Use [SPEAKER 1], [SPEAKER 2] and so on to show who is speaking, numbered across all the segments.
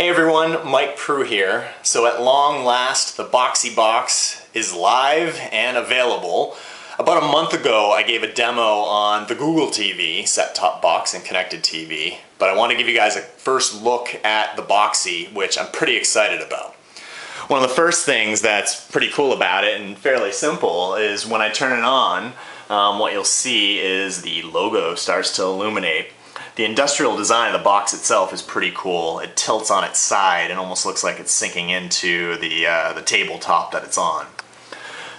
[SPEAKER 1] Hey everyone, Mike Prue here. So at long last, the Boxee Box is live and available. About a month ago, I gave a demo on the Google TV, set-top box and connected TV, but I want to give you guys a first look at the Boxee, which I'm pretty excited about. One of the first things that's pretty cool about it and fairly simple is when I turn it on, what you'll see is the logo starts to illuminate. The industrial design of the box itself is pretty cool. It tilts on its side and almost looks like it's sinking into the tabletop that it's on.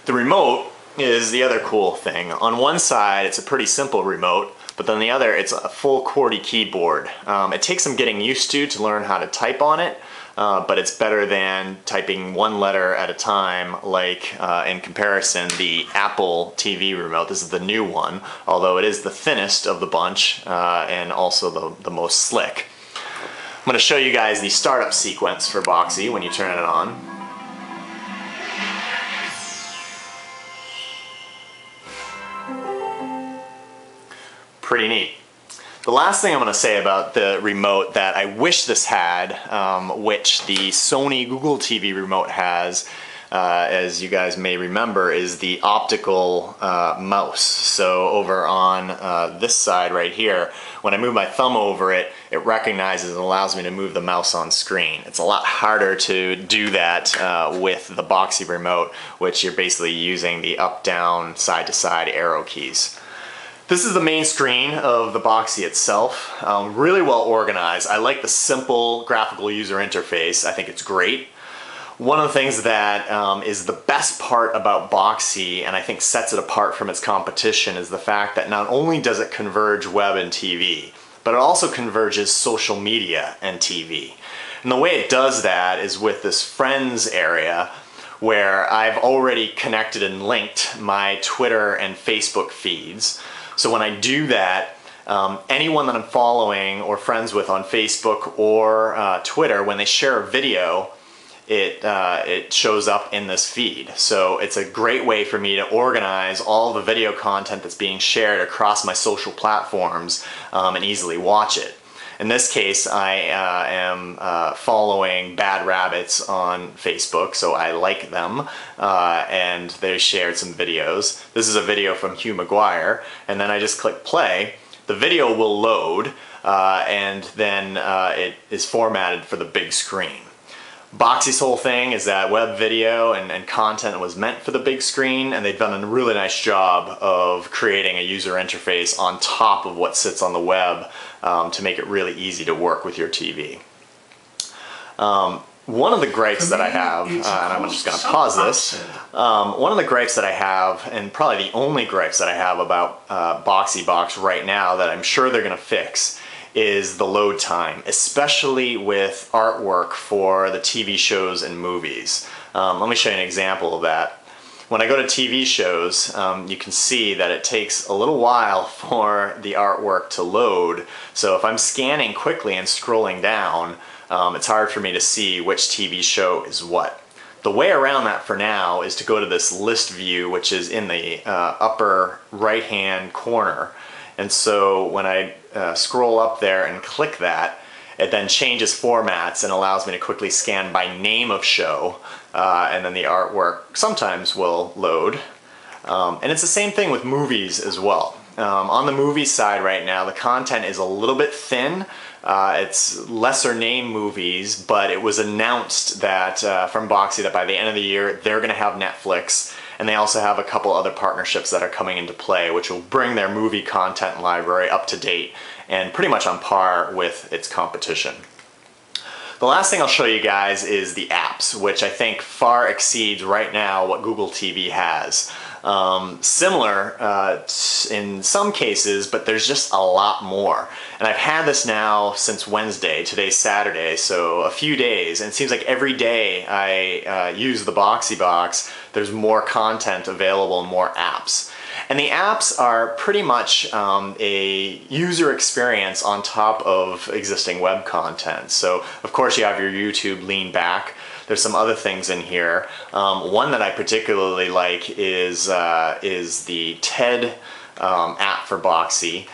[SPEAKER 1] The remote is the other cool thing. On one side it's a pretty simple remote, but then the other it's a full QWERTY keyboard. It takes some getting used to learn how to type on it, but it's better than typing one letter at a time like in comparison the Apple TV remote. This is the new one, although it is the thinnest of the bunch and also the most slick. I'm going to show you guys the startup sequence for Boxee when you turn it on. Pretty neat. The last thing I'm going to say about the remote that I wish this had, which the Sony Google TV remote has, as you guys may remember, is the Optical Mouse. So over on this side right here, when I move my thumb over it, it recognizes and allows me to move the mouse on screen. It's a lot harder to do that with the Boxee remote, which you're basically using the up, down, side to side arrow keys. This is the main screen of the Boxee itself. Really well organized. I like the simple graphical user interface. I think it's great. One of the things that is the best part about Boxee, and I think sets it apart from its competition, is the fact that not only does it converge web and TV, but it also converges social media and TV. And the way it does that is with this Friends area, where I've already connected and linked my Twitter and Facebook feeds. So when I do that, anyone that I'm following or friends with on Facebook or Twitter, when they share a video, it shows up in this feed. So it's a great way for me to organize all the video content that's being shared across my social platforms and easily watch it. In this case, I am following Bad Rabbits on Facebook, so I like them, and they shared some videos. This is a video from Hugh McGuire, and then I just click play. The video will load, and then it is formatted for the big screen. Boxee's whole thing is that web video and content was meant for the big screen, and they've done a really nice job of creating a user interface on top of what sits on the web to make it really easy to work with your TV. One of the gripes that I have, and I'm just going to pause this, one of the gripes that I have, and probably the only gripes that I have about Boxee Box right now that I'm sure they're going to fix, is the load time, especially with artwork for the TV shows and movies. Let me show you an example of that. When I go to TV shows, you can see that it takes a little while for the artwork to load. So if I'm scanning quickly and scrolling down, it's hard for me to see which TV show is what. The way around that for now is to go to this list view, which is in the upper right hand corner. And so when I scroll up there and click that, it then changes formats and allows me to quickly scan by name of show, and then the artwork sometimes will load. And it's the same thing with movies as well. On the movie side right now, the content is a little bit thin. It's lesser name movies, but it was announced that from Boxee that by the end of the year they're going to have Netflix, and they also have a couple other partnerships that are coming into play which will bring their movie content library up to date and pretty much on par with its competition. The last thing I'll show you guys is the apps, which I think far exceeds right now what Google TV has. Similar in some cases, but there's just a lot more. And I've had this now since Wednesday. Today's Saturday, so a few days, and it seems like every day I use the Boxee Box, there's more content available and more apps. And the apps are pretty much a user experience on top of existing web content. So of course you have your YouTube lean back. There's some other things in here. One that I particularly like is the TED app for Boxee,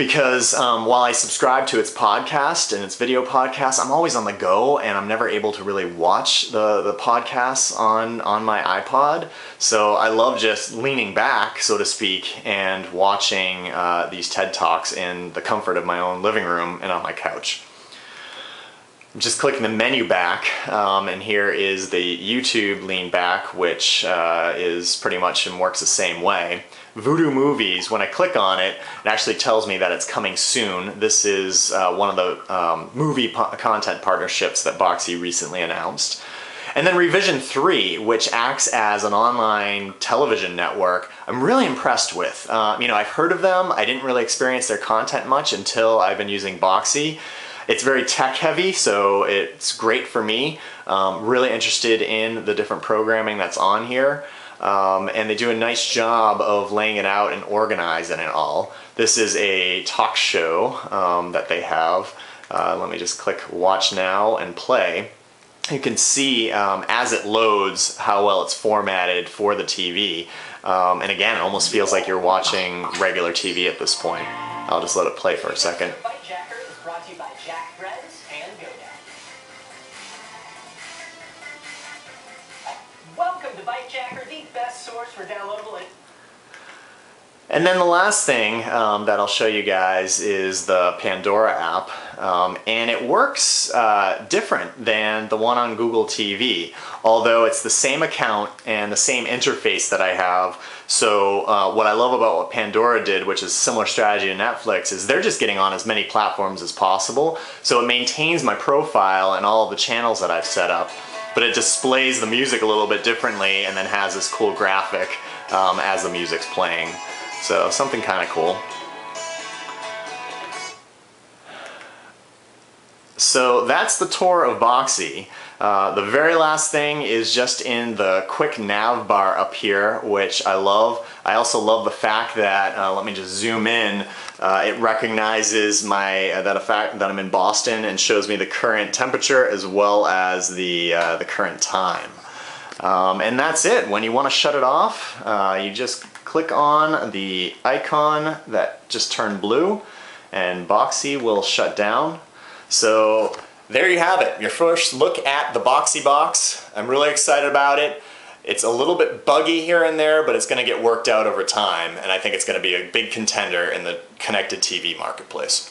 [SPEAKER 1] because while I subscribe to its podcast and its video podcast, I'm always on the go and I'm never able to really watch the podcasts on my iPod. So I love just leaning back, so to speak, and watching these TED Talks in the comfort of my own living room and on my couch. I'm just clicking the menu back, and here is the YouTube lean back, which is pretty much and works the same way. Voodoo Movies, when I click on it, it actually tells me that it's coming soon. This is one of the movie content partnerships that Boxee recently announced. And then Revision 3, which acts as an online television network, I'm really impressed with. I've heard of them. I didn't really experience their content much until I've been using Boxee. It's very tech heavy, so it's great for me. Really interested in the different programming that's on here. And they do a nice job of laying it out and organizing it all. This is a talk show that they have. Let me just click watch now and play. You can see as it loads how well it's formatted for the TV. And again, it almost feels like you're watching regular TV at this point. I'll just let it play for a second.
[SPEAKER 2] Welcome to BiteJacker, the best source for downloadable.
[SPEAKER 1] And then the last thing that I'll show you guys is the Pandora app. And it works different than the one on Google TV, although it's the same account and the same interface that I have. So what I love about what Pandora did, which is similar strategy to Netflix, is they're just getting on as many platforms as possible. So it maintains my profile and all of the channels that I've set up, but it displays the music a little bit differently and then has this cool graphic as the music's playing. So something kind of cool. So that's the tour of Boxee. The very last thing is just in the quick nav bar up here, which I love. I also love the fact that, let me just zoom in, it recognizes that I'm in Boston and shows me the current temperature as well as the current time. And that's it. When you want to shut it off, you just click on the icon that just turned blue and Boxee will shut down. So there you have it, your first look at the Boxee Box. I'm really excited about it. It's a little bit buggy here and there, but it's going to get worked out over time, and I think it's going to be a big contender in the connected TV marketplace.